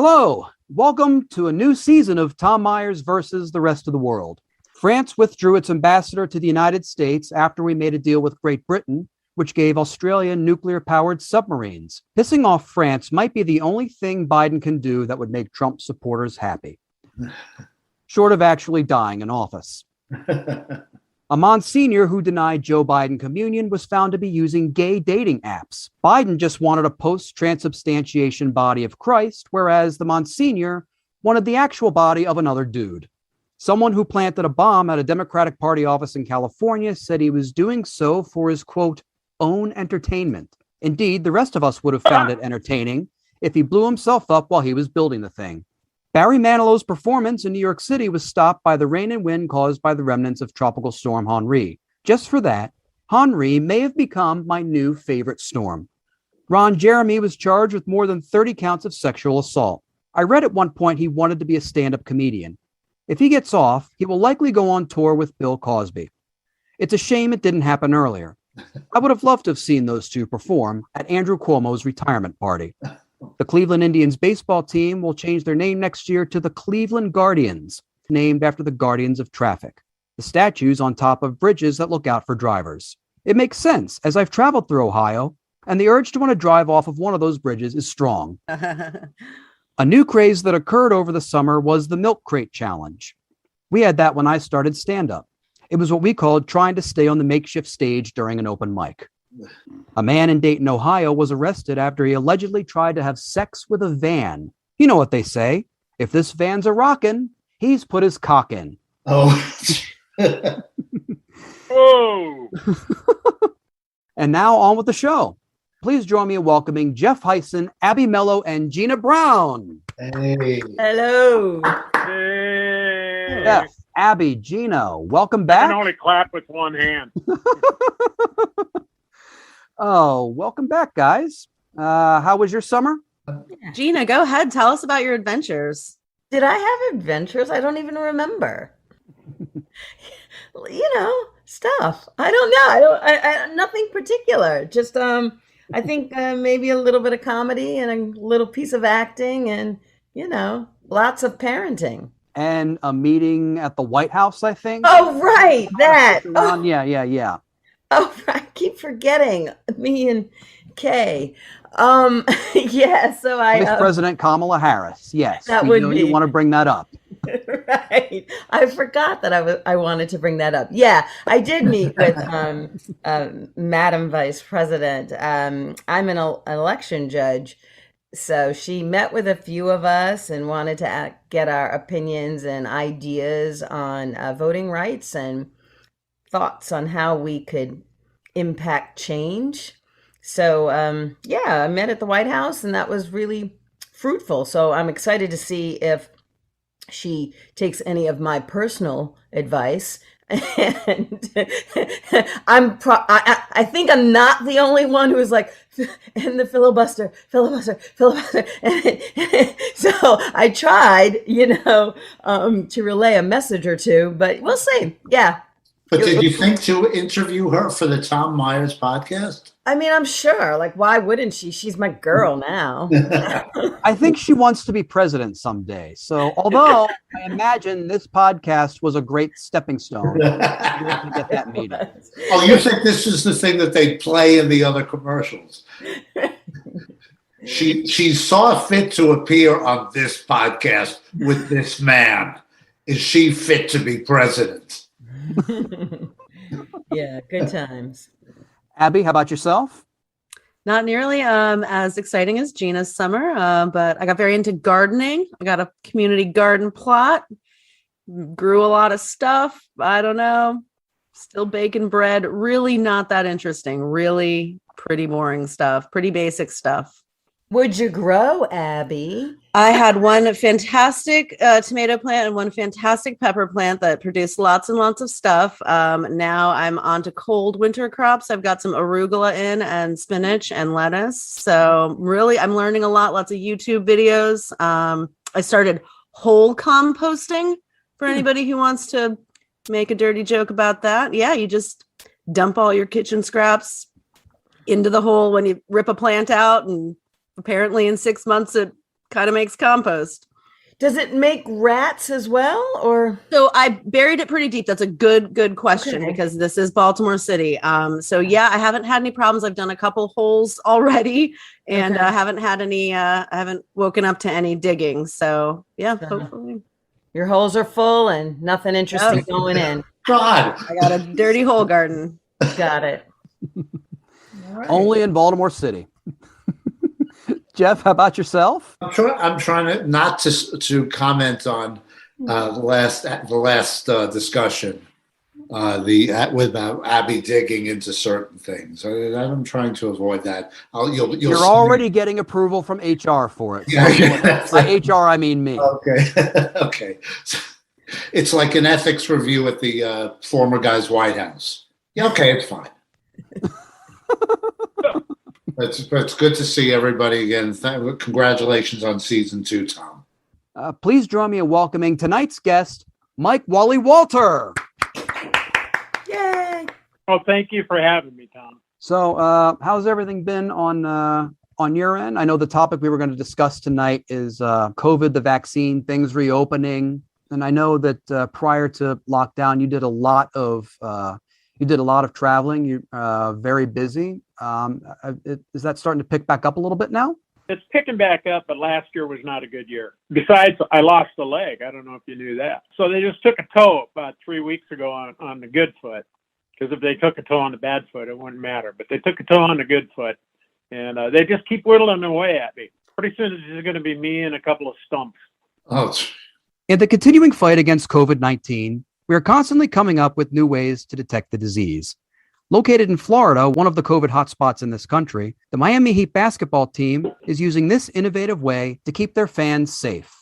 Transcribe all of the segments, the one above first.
Hello, welcome to a new season of Tom Myers versus the rest of the world. France withdrew its ambassador to the United States after we made a deal with Great Britain, which gave Australia nuclear-powered submarines. Pissing off France might be the only thing Biden can do that would make Trump supporters happy, short of actually dying in office. A Monsignor who denied Joe Biden communion was found to be using gay dating apps. Biden just wanted a post-transubstantiation body of Christ, whereas the Monsignor wanted the actual body of another dude. Someone who planted a bomb at a Democratic Party office in California said he was doing so for his, quote, own entertainment. Indeed, the rest of us would have found it entertaining if he blew himself up while he was building the thing. Barry Manilow's performance in New York City was stopped by the rain and wind caused by the remnants of Tropical Storm Henri. Just for that, Henri may have become my new favorite storm. Ron Jeremy was charged with more than 30 counts of sexual assault. I read at one point he wanted to be a stand-up comedian. If he gets off, he will likely go on tour with Bill Cosby. It's a shame it didn't happen earlier. I would have loved to have seen those two perform at Andrew Cuomo's retirement party. The Cleveland Indians baseball team will change their name next year to the Cleveland Guardians, named after the guardians of traffic, the statues on top of bridges that look out for drivers. It makes sense, as I've traveled through Ohio, and the urge to want to drive off of one of those bridges is strong. A new craze that occurred over the summer was the milk crate challenge. We had that when I started stand-up. It was what we called trying to stay on the makeshift stage during an open mic. A man in Dayton, Ohio was arrested after he allegedly tried to have sex with a van. You know what they say. If this van's a rockin', he's put his cock in. Oh. Oh. And now on with the show. Please join me in welcoming Jeff Hysen, Abby Mello, and Gina Brown. Hey. Hello. Hey. Jeff, Abby, Gina, welcome I back. can only clap with one hand. Oh, welcome back, guys. How was your summer? Gina, go ahead. Tell us about your adventures. Did I have adventures? I don't even remember. Stuff. I don't know. I nothing particular. Just I think maybe a little bit of comedy and a little piece of acting and lots of parenting. And a meeting at the White House, I think. Oh, right. That. Oh. Yeah. Oh, I keep forgetting me and Kay. Yeah, so Vice President Kamala Harris. Yes, that we would know be. You want to bring that up. Right. I forgot that I wanted to bring that up. Yeah, I did meet with Madam Vice President. I'm an election judge. So she met with a few of us and wanted to get our opinions and ideas on voting rights and thoughts on how we could impact change. So, I met at the White House and that was really fruitful. So I'm excited to see if she takes any of my personal advice. And I think I'm not the only one who is like, and the filibuster. So I tried, to relay a message or two, but we'll see. Yeah. But did you think to interview her for the Tom Myers podcast? I mean, I'm sure. Like, why wouldn't she? She's my girl now. I think she wants to be president someday. So, although I imagine this podcast was a great stepping stone to get that meeting. Oh, you think this is the thing that they play in the other commercials? She saw fit to appear on this podcast with this man. Is she fit to be president? Yeah, good times. Abby, how about yourself? Not nearly as exciting as Gina's summer, but I got very into gardening. I got a community garden plot, grew a lot of stuff. I don't know, still baking bread. Really not that interesting. Really pretty boring stuff, pretty basic stuff. Would you grow, Abby? I had one fantastic tomato plant and one fantastic pepper plant that produced lots and lots of stuff. Now I'm on to cold winter crops. I've got some arugula in and spinach and lettuce. So really, I'm learning a lot, lots of YouTube videos. I started whole composting for anybody who wants to make a dirty joke about that. Yeah, you just dump all your kitchen scraps into the hole when you rip a plant out, and apparently in 6 months it kind of makes compost. Does it make rats as well, or? So I buried it pretty deep. That's a good question because this is Baltimore City. So yeah, I haven't had any problems. I've done a couple holes already, and I haven't had any. I haven't woken up to any digging. So yeah, hopefully Your holes are full and nothing interesting going in. God, I got a dirty hole garden. Got it. Only in Baltimore City. Jeff, how about yourself? I'm trying to not to comment on the last discussion, with Abby digging into certain things. I'm trying to avoid that. You're already getting approval from HR for it. Yeah. By HR, I mean me. Okay. Okay. It's like an ethics review at the former guy's White House. Yeah, okay, it's fine. It's good to see everybody again. Congratulations on season 2, Tom. Please join me in welcoming tonight's guest, Mike Wally Walter. Yay! Oh, thank you for having me, Tom. So, how's everything been on your end? I know the topic we were going to discuss tonight is COVID, the vaccine, things reopening, and I know that prior to lockdown, you did a lot of traveling. You're very busy. Is that starting to pick back up a little bit now? It's picking back up, but last year was not a good year. Besides, I lost a leg. I don't know if you knew that. So they just took a toe about 3 weeks ago on the good foot. Because if they took a toe on the bad foot, it wouldn't matter. But they took a toe on the good foot. And they just keep whittling away at me. Pretty soon it's just going to be me and a couple of stumps. Oh, In the continuing fight against COVID-19, we are constantly coming up with new ways to detect the disease. Located in Florida, one of the COVID hotspots in this country, the Miami Heat basketball team is using this innovative way to keep their fans safe.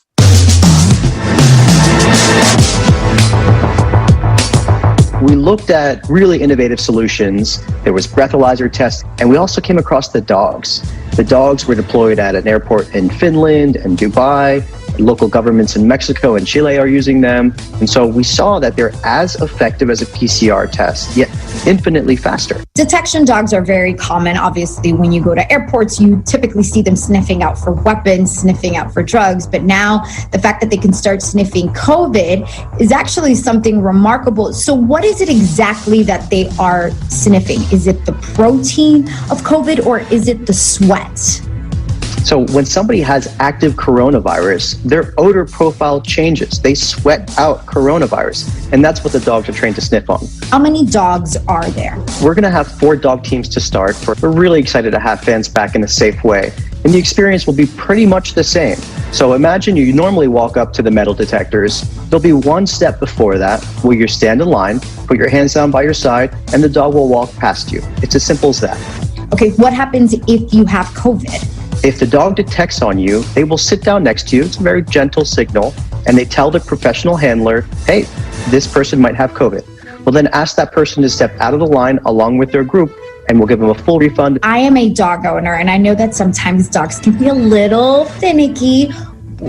We looked at really innovative solutions. There was breathalyzer tests, and we also came across the dogs. The dogs were deployed at an airport in Finland and Dubai. Local governments in Mexico and Chile are using them. And so we saw that they're as effective as a PCR test, yet infinitely faster. Detection dogs are very common. Obviously, when you go to airports, you typically see them sniffing out for weapons, sniffing out for drugs. But now the fact that they can start sniffing COVID is actually something remarkable. So what is it exactly that they are sniffing? Is it the protein of COVID or is it the sweat? So when somebody has active coronavirus, their odor profile changes. They sweat out coronavirus, and that's what the dogs are trained to sniff on. How many dogs are there? We're going to have 4 dog teams to start. We're really excited to have fans back in a safe way, and the experience will be pretty much the same. So imagine you normally walk up to the metal detectors. There'll be one step before that where you stand in line, put your hands down by your side, and the dog will walk past you. It's as simple as that. Okay, what happens if you have COVID? If the dog detects on you, they will sit down next to you. It's a very gentle signal. And they tell the professional handler, hey, this person might have COVID. We'll then ask that person to step out of the line along with their group, and we'll give them a full refund. I am a dog owner, and I know that sometimes dogs can be a little finicky.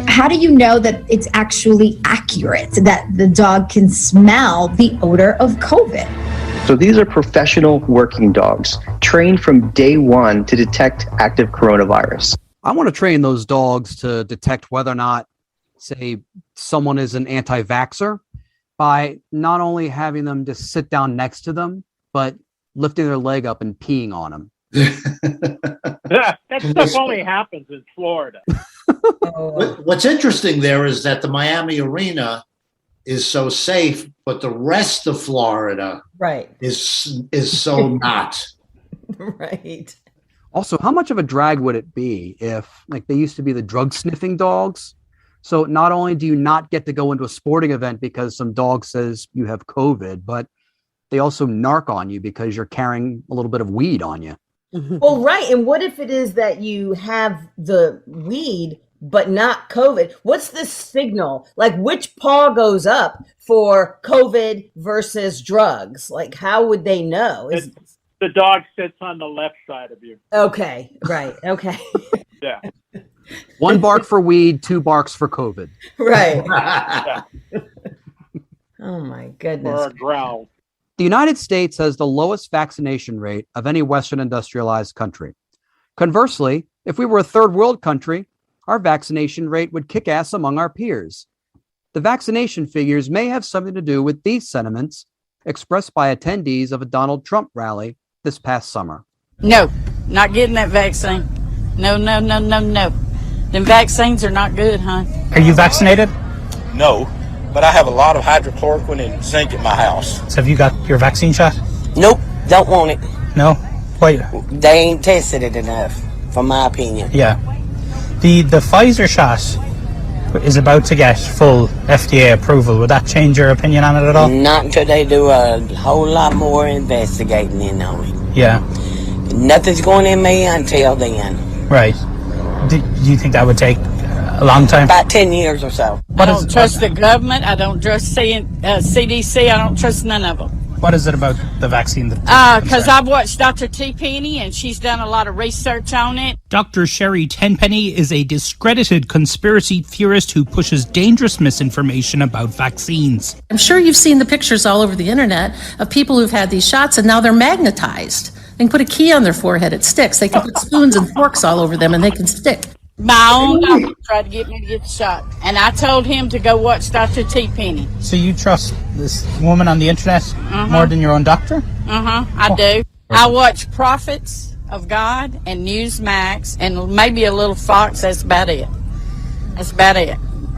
How do you know that it's actually accurate, that the dog can smell the odor of COVID? So these are professional working dogs, trained from day one to detect active coronavirus. I want to train those dogs to detect whether or not, say, someone is an anti-vaxxer by not only having them just sit down next to them, but lifting their leg up and peeing on them. That stuff only happens in Florida. What's interesting there is that the Miami arena is so safe, but the rest of Florida is so not. Right. Also, how much of a drag would it be if, like, they used to be the drug sniffing dogs? So not only do you not get to go into a sporting event because some dog says you have COVID, but they also narc on you because you're carrying a little bit of weed on you. Well, right. And what if it is that you have the weed but not COVID? What's the signal? Like, which paw goes up for COVID versus drugs? Like, how would they know? The dog sits on the left side of you. Okay, right. Okay. Yeah. 1 bark for weed, 2 barks for COVID. Right. Yeah. Oh my Or goodness. a growl. The United States has the lowest vaccination rate of any Western industrialized country. Conversely, if we were a third world country, our vaccination rate would kick ass among our peers. The vaccination figures may have something to do with these sentiments expressed by attendees of a Donald Trump rally this past summer. No, not getting that vaccine. No. Them vaccines are not good, hon. Are you vaccinated? No, but I have a lot of hydrochloroquine and zinc at my house. So have you got your vaccine shot? Nope, don't want it. No? Wait. They ain't tested it enough, from my opinion. Yeah. The Pfizer shot is about to get full FDA approval. Would that change your opinion on it at all? Not until they do a whole lot more investigating in on it. Yeah. Nothing's going in me until then. Right. Do you think that would take a long time? About 10 years or so. I don't trust the government. I don't trust CDC. I don't trust none of them. What is it about the vaccine? Because I've watched Dr. T. Penny, and she's done a lot of research on it. Dr. Sherry Tenpenny is a discredited conspiracy theorist who pushes dangerous misinformation about vaccines. I'm sure you've seen the pictures all over the internet of people who've had these shots, and now they're magnetized. They can put a key on their forehead, it sticks. They can put spoons and forks all over them, and they can stick. My own doctor tried to get me to get the shot, and I told him to go watch Dr. T. Penny. So you trust this woman on the internet more than your own doctor? I do. I watch Prophets of God and Newsmax and maybe a little Fox. That's about it.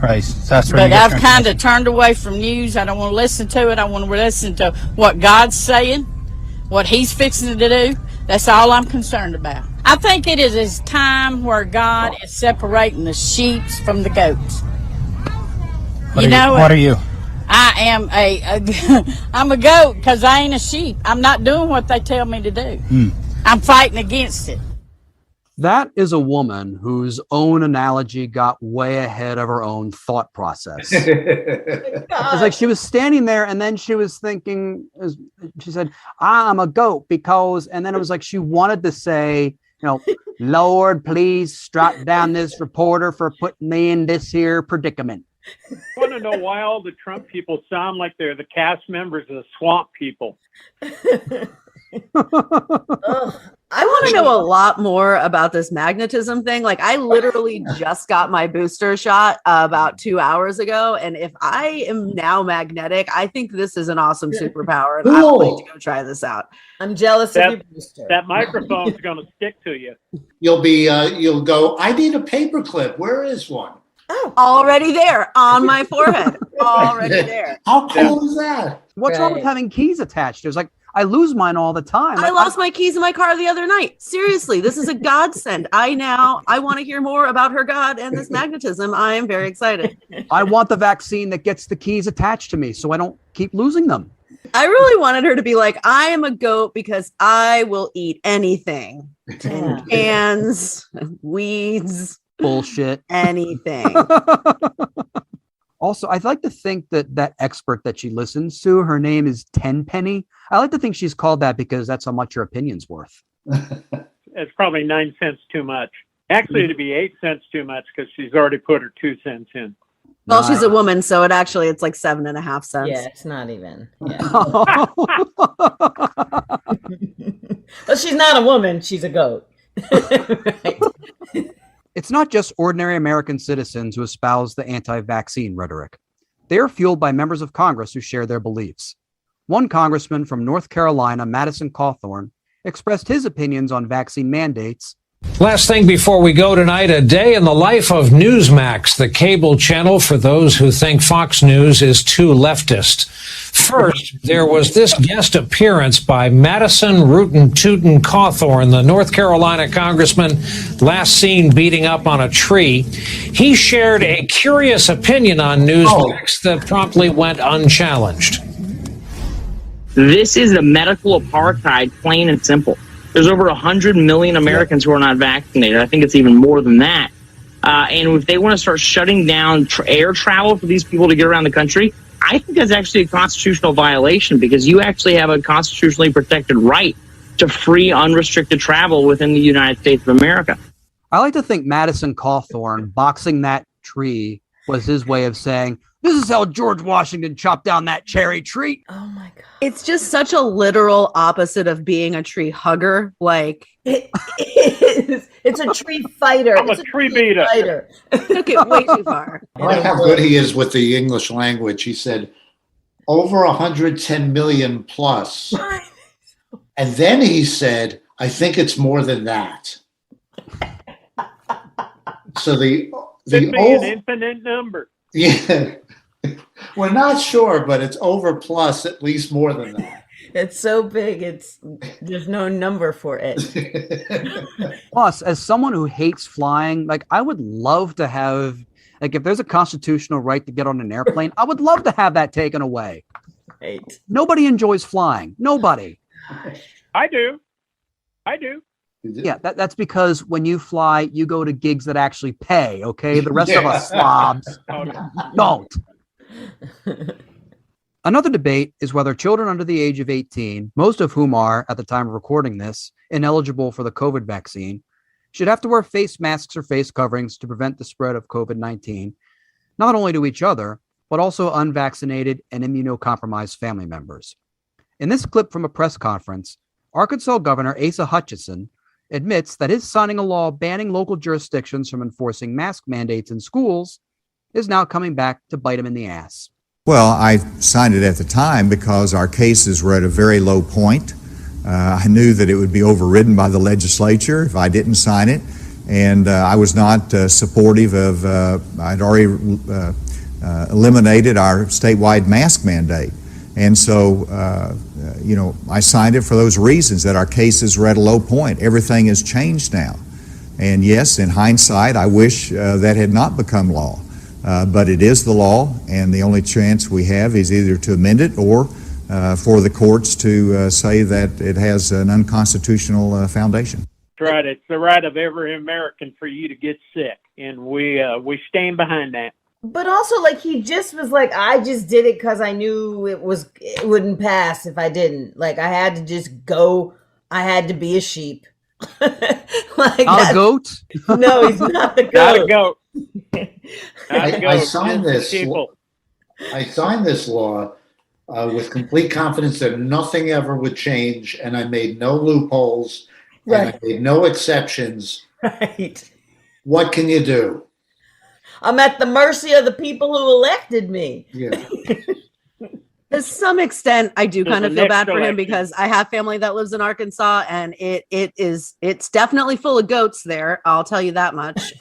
Right. So that's where But I've kind of turned away from news. I don't want to listen to it. I want to listen to what God's saying, what He's fixing to do. That's all I'm concerned about. I think it is a time where God is separating the sheep from the goats. What are you? I am I'm a goat because I ain't a sheep. I'm not doing what they tell me to do. I'm fighting against it. That is a woman whose own analogy got way ahead of her own thought process. It's like she was standing there and then she was thinking, she said, I'm a goat because, and then it was like she wanted to say, Lord, please strike down this reporter for putting me in this here predicament. I want to know why all the Trump people sound like they're the cast members of the Swamp People. I want to know a lot more about this magnetism thing. Like, I literally just got my booster shot about 2 hours ago. And if I am now magnetic, I think this is an awesome superpower. And I would like to go try this out. I'm jealous of your booster. That microphone's going to stick to you. You'll go, I need a paperclip. Where is one? Oh, already there on my forehead. Already there. How cool is that? What's wrong with having keys attached? It was like, I lose mine all the time. I lost my keys in my car the other night. Seriously, this is a godsend. I want to hear more about her God and this magnetism. I am very excited. I want the vaccine that gets the keys attached to me so I don't keep losing them. I really wanted her to be like, I am a goat because I will eat anything. Cans, weeds. Bullshit. Anything. Also, I'd like to think that expert that she listens to, her name is Tenpenny. I like to think she's called that because that's how much her opinion's worth. It's probably 9 cents too much. Actually, it'd be 8 cents too much because she's already put her 2 cents in. Well, she's a woman, so it's like 7.5 cents. Yeah, it's not even. Yeah. Well, she's not a woman. She's a goat. Right. It's not just ordinary American citizens who espouse the anti-vaccine rhetoric. They are fueled by members of Congress who share their beliefs. One congressman from North Carolina, Madison Cawthorn, expressed his opinions on vaccine mandates. Last thing before we go tonight, a day in the life of Newsmax, the cable channel for those who think Fox News is too leftist. First, there was this guest appearance by Madison Rootin' Tootin' Cawthorn, the North Carolina congressman last seen beating up on a tree. He shared a curious opinion on Newsmax that promptly went unchallenged. This is the medical apartheid, plain and simple. There's over 100 million Americans who are not vaccinated. I think it's even more than that. And if they want to start shutting down air travel for these people to get around the country, I think that's actually a constitutional violation because you actually have a constitutionally protected right to free, unrestricted travel within the United States of America. I like to think Madison Cawthorn boxing that tree was his way of saying, this is how George Washington chopped down that cherry tree. Oh my God. It's just such a literal opposite of being a tree hugger. Like, it is. It's a tree fighter. I'm a tree beater. Fighter. Took it way too far. I like how good he is with the English language. He said, over 110 million plus. And then he said, I think it's more than that. So the Could be an infinite number. Yeah. We're not sure, but it's over plus at least more than that. It's so big, there's no number for it. Plus, as someone who hates flying, like I would love to have, like if there's a constitutional right to get on an airplane, I would love to have that taken away. Right. Nobody enjoys flying. Nobody. I do. Yeah, that's because when you fly, you go to gigs that actually pay, okay? The rest of us slobs don't. Another debate is whether children under the age of 18, most of whom are, at the time of recording this, ineligible for the COVID vaccine, should have to wear face masks or face coverings to prevent the spread of COVID-19, not only to each other, but also unvaccinated and immunocompromised family members. In this clip from a press conference, Arkansas Governor Asa Hutchinson admits that his signing a law banning local jurisdictions from enforcing mask mandates in schools is now coming back to bite him in the ass. Well, I signed it at the time because our cases were at a very low point. I knew that it would be overridden by the legislature if I didn't sign it, and I was not supportive of, I'd already eliminated our statewide mask mandate. And so, I signed it for those reasons, that our cases were at a low point. Everything has changed now. And yes, in hindsight, I wish that had not become law. But it is the law, and the only chance we have is either to amend it or for the courts to say that it has an unconstitutional foundation. That's right. It's the right of every American for you to get sick, and we stand behind that. But also, like, he just was like, I just did it because I knew it wouldn't pass if I didn't. Like, I had to just go. I had to be a sheep. Not a goat? No, he's not a goat. Not a goat. I signed this. I signed this law with complete confidence that nothing ever would change, and I made no loopholes, and I made no exceptions. Right. What can you do? I'm at the mercy of the people who elected me. Yeah. To some extent, I do kind of feel bad for him because I have family that lives in Arkansas, and it's definitely full of goats there. I'll tell you that much.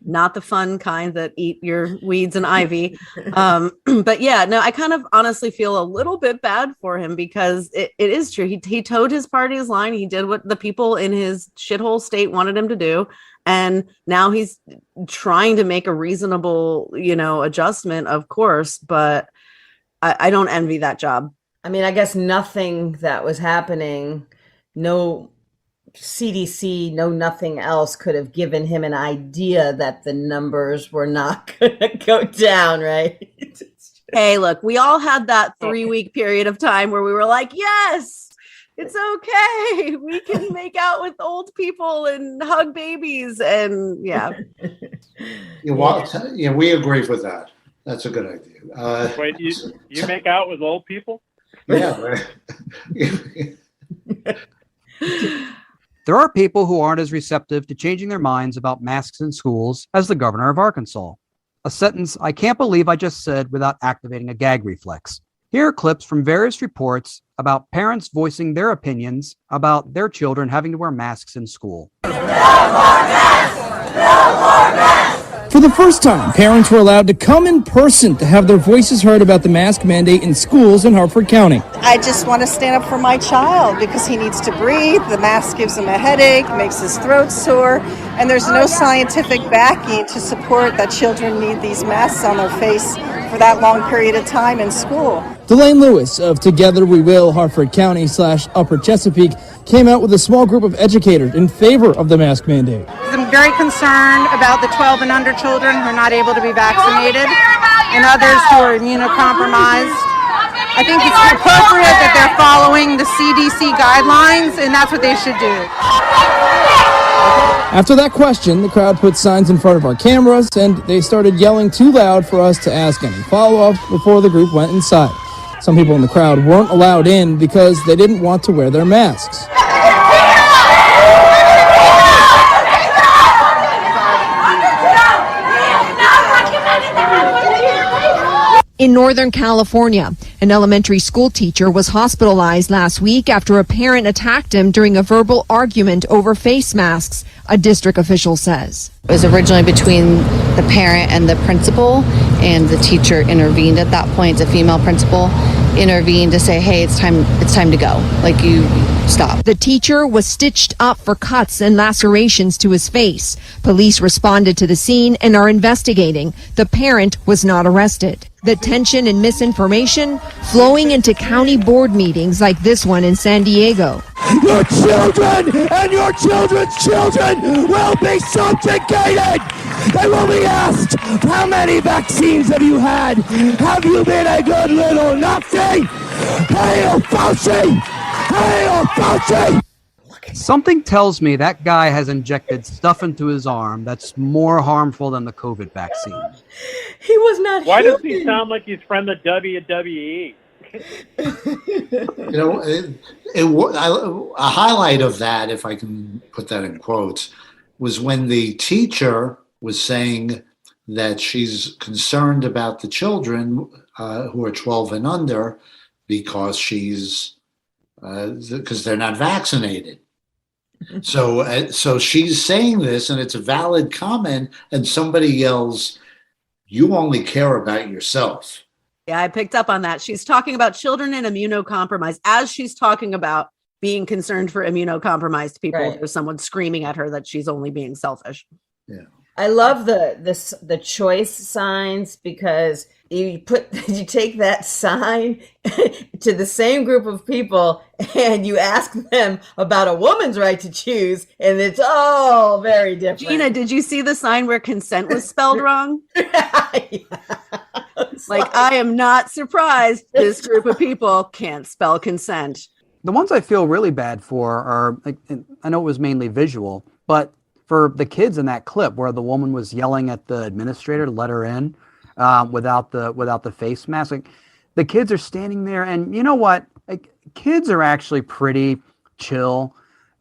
Not the fun kind that eat your weeds and ivy. But yeah, no, I kind of honestly feel a little bit bad for him because it is true. He towed his party's line. He did what the people in his shithole state wanted him to do. And now he's trying to make a reasonable, adjustment, of course, but I don't envy that job. I mean, I guess nothing that was happening, no CDC, no nothing else could have given him an idea that the numbers were not going to go down, right? Hey, look, we all had that 3-week period of time where we were like, yes, it's okay. We can make out with old people and hug babies. And yeah. We agree with that. That's a good idea. Wait, you make out with old people? Yeah. There are people who aren't as receptive to changing their minds about masks in schools as the governor of Arkansas. A sentence I can't believe I just said without activating a gag reflex. Here are clips from various reports about parents voicing their opinions about their children having to wear masks in school. For the first time, parents were allowed to come in person to have their voices heard about the mask mandate in schools in Harford County. I just want to stand up for my child because he needs to breathe. The mask gives him a headache, makes his throat sore, and there's no scientific backing to support that children need these masks on their face for that long period of time in school. Delane Lewis of Together We Will Harford County / Upper Chesapeake came out with a small group of educators in favor of the mask mandate. I'm very concerned about the 12 and under children who are not able to be vaccinated and others who are immunocompromised. I think it's appropriate that they're following the CDC guidelines, and that's what they should do. After that question, the crowd put signs in front of our cameras, and they started yelling too loud for us to ask any follow-up before the group went inside. Some people in the crowd weren't allowed in because they didn't want to wear their masks. In Northern California, an elementary school teacher was hospitalized last week after a parent attacked him during a verbal argument over face masks, a district official says. It was originally between the parent and the principal, and the teacher intervened at that point. The female principal intervened to say, hey, it's time to go. Like, you stop. The teacher was stitched up for cuts and lacerations to his face. Police responded to the scene and are investigating. The parent was not arrested. The tension and misinformation flowing into county board meetings like this one in San Diego. Your children and your children's children will be subjugated. They will be asked, how many vaccines have you had? Have you been a good little Nazi? Hail Fauci! Hail Fauci! Something tells me that guy has injected stuff into his arm that's more harmful than the COVID vaccine. He was not Why human. does he sound like he's from the WWE? A highlight of that, if I can put that in quotes, was when the teacher was saying that she's concerned about the children who are 12 and under because they're not vaccinated. So she's saying this, and it's a valid comment, and somebody yells, "You only care about yourself." Yeah, I picked up on that. She's talking about children and immunocompromised as she's talking about being concerned for immunocompromised people. Right. There's someone screaming at her that she's only being selfish. Yeah. I love the choice signs, because you take that sign to the same group of people and you ask them about a woman's right to choose, and it's all very different. Gina, did you see the sign where consent was spelled wrong? Like, I am not surprised this group of people can't spell consent. The ones I feel really bad for are, I know it was mainly visual, but for the kids in that clip where the woman was yelling at the administrator to let her in without the face mask, the kids are standing there, and you know what? Kids are actually pretty chill.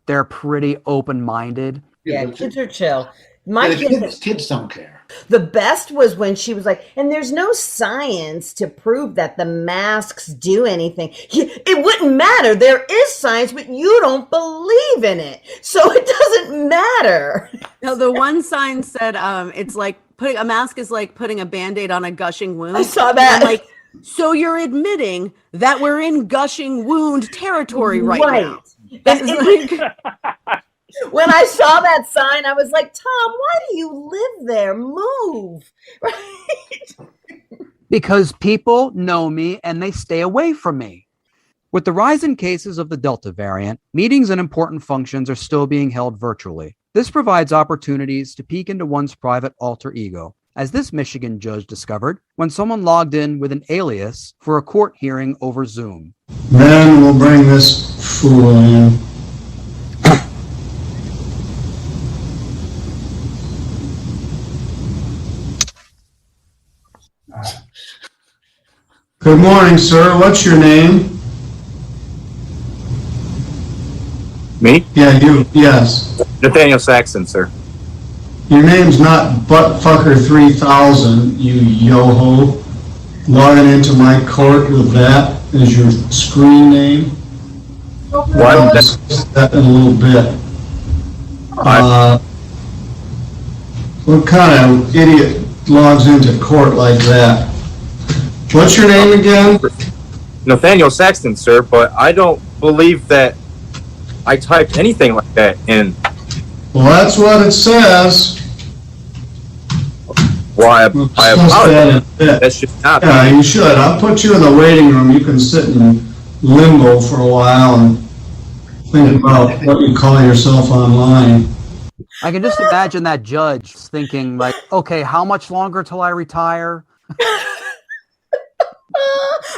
They're pretty open-minded. Yeah, kids are chill. Kids don't care. The best was when she was like, and there's no science to prove that the masks do anything. It wouldn't matter. There is science, but you don't believe in it. So it doesn't matter. No, the one sign said, it's like putting a mask is like putting a Band-Aid on a gushing wound. I saw that. I'm like, so you're admitting that we're in gushing wound territory right now. When I saw that sign, I was like, Tom, why do you live there? Move. Right? Because people know me and they stay away from me. With the rise in cases of the Delta variant, meetings and important functions are still being held virtually. This provides opportunities to peek into one's private alter ego, as this Michigan judge discovered when someone logged in with an alias for a court hearing over Zoom. Then we'll bring this fool in. Good morning, sir. What's your name? Me? Yeah, you. Yes. Nathaniel Saxon, sir. Your name's not Buttfucker3000, you yo-ho. Logging into my court with that as your screen name. We'll discuss that in a little bit. What kind of idiot logs into court like that? What's your name again? Nathaniel Saxton, sir, but I don't believe that I typed anything like that in. Well, that's what it says. Well, I apologize. That should not be. Yeah, you should. I'll put you in the waiting room. You can sit in limbo for a while and think about what you call yourself online. I can just imagine that judge thinking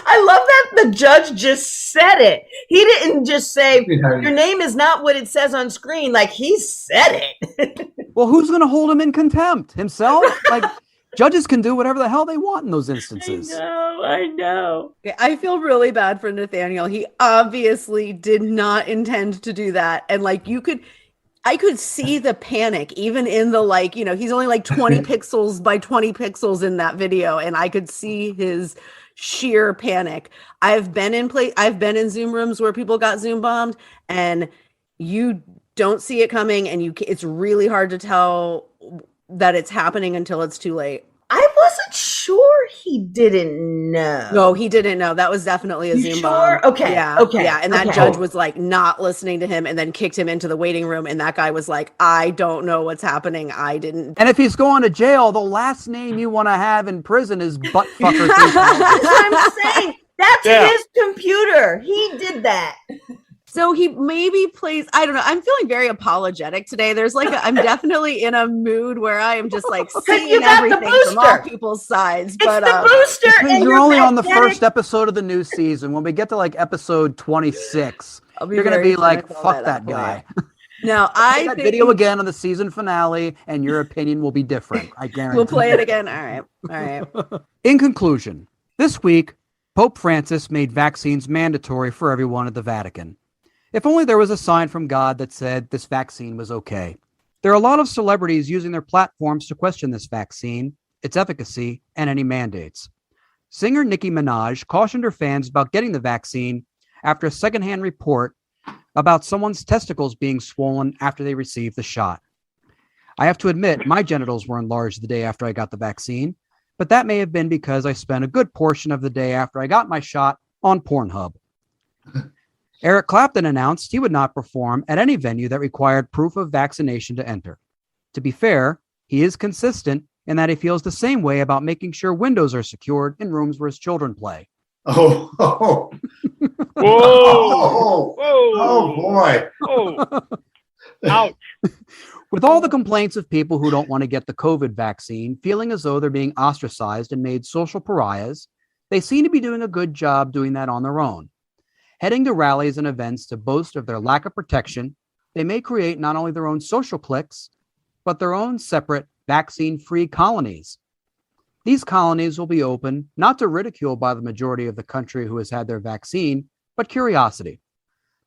I I love that the judge just said it. He didn't just say, your name is not what it says on screen. Like, he said it. Well, who's going to hold him in contempt? Himself? Like, judges can do whatever the hell they want in those instances. I know. Okay, I feel really bad for Nathaniel. He obviously did not intend to do that. And like I could see the panic even in the he's only like 20 pixels by 20 pixels in that video. And I could see his sheer panic. I've been in Zoom rooms where people got Zoom bombed and you don't see it coming and it's really hard to tell that it's happening until it's too late. I wasn't sure he didn't know. No, he didn't know. That was definitely a Zoom bomb. Okay. Yeah. Okay. Yeah. And that judge was like not listening to him and then kicked him into the waiting room. And that guy was like, I don't know what's happening. I didn't. And if he's going to jail, the last name you want to have in prison is Buttfucker. That's what I'm saying. That's his computer. He did that. So he maybe plays, I don't know. I'm feeling very apologetic today. There's I'm definitely in a mood where I am just like seeing everything from all people's sides. It's the booster. And you're only on the first episode of the new season. When we get to like episode 26, you're going to be like, fuck that guy. No, I think video again on the season finale and your opinion will be different. I guarantee. We'll play it again. All right. In conclusion, this week, Pope Francis made vaccines mandatory for everyone at the Vatican. If only there was a sign from God that said this vaccine was okay. There are a lot of celebrities using their platforms to question this vaccine, its efficacy, and any mandates. Singer Nicki Minaj cautioned her fans about getting the vaccine after a secondhand report about someone's testicles being swollen after they received the shot. I have to admit, my genitals were enlarged the day after I got the vaccine, but that may have been because I spent a good portion of the day after I got my shot on Pornhub. Eric Clapton announced he would not perform at any venue that required proof of vaccination to enter. To be fair, he is consistent in that he feels the same way about making sure windows are secured in rooms where his children play. Oh, Whoa! Oh boy! Oh. Ouch! With all the complaints of people who don't want to get the COVID vaccine, feeling as though they're being ostracized and made social pariahs, they seem to be doing a good job doing that on their own. Heading to rallies and events to boast of their lack of protection, they may create not only their own social cliques, but their own separate vaccine-free colonies. These colonies will be open not to ridicule by the majority of the country who has had their vaccine, but curiosity.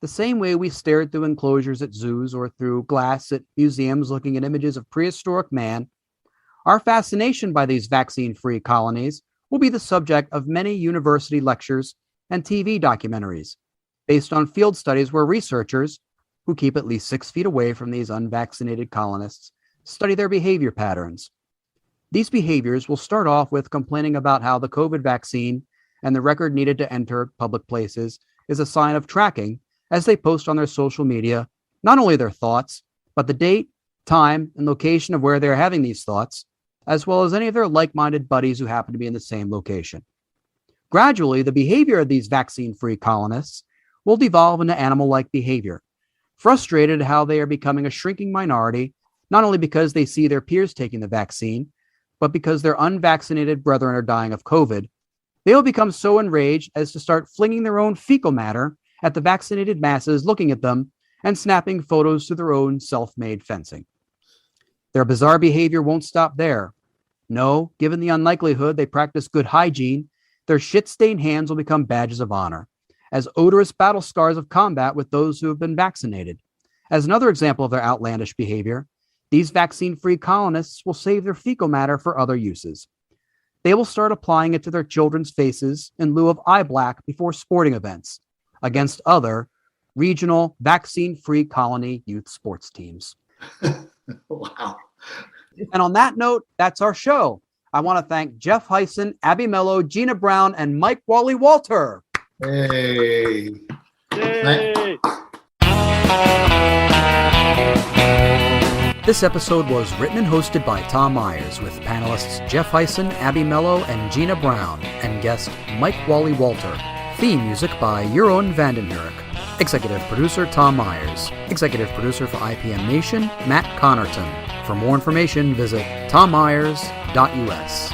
The same way we stared through enclosures at zoos or through glass at museums looking at images of prehistoric man, our fascination by these vaccine-free colonies will be the subject of many university lectures and TV documentaries based on field studies where researchers, who keep at least 6 feet away from these unvaccinated colonists, study their behavior patterns. These behaviors will start off with complaining about how the COVID vaccine and the record needed to enter public places is a sign of tracking as they post on their social media not only their thoughts, but the date, time, and location of where they're having these thoughts, as well as any of their like-minded buddies who happen to be in the same location. Gradually, the behavior of these vaccine-free colonists will devolve into animal-like behavior, frustrated how they are becoming a shrinking minority, not only because they see their peers taking the vaccine, but because their unvaccinated brethren are dying of COVID. They will become so enraged as to start flinging their own fecal matter at the vaccinated masses looking at them and snapping photos to their own self-made fencing. Their bizarre behavior won't stop there. No, given the unlikelihood they practice good hygiene, their shit-stained hands will become badges of honor, as odorous battle scars of combat with those who have been vaccinated. As another example of their outlandish behavior, these vaccine-free colonists will save their fecal matter for other uses. They will start applying it to their children's faces in lieu of eye black before sporting events, against other regional vaccine-free colony youth sports teams. Wow. And on that note, that's our show. I want to thank Jeff Hysen, Abby Mello, Gina Brown, and Mike Wally Walter. Hey. Yay. This episode was written and hosted by Tom Myers with panelists Jeff Hysen, Abby Mello, and Gina Brown, and guest Mike Wally Walter. Theme music by Jeroen Vandenhurk. Executive producer Tom Myers. Executive producer for ipmNation, Matt Connarton. For more information, visit tommyers.us.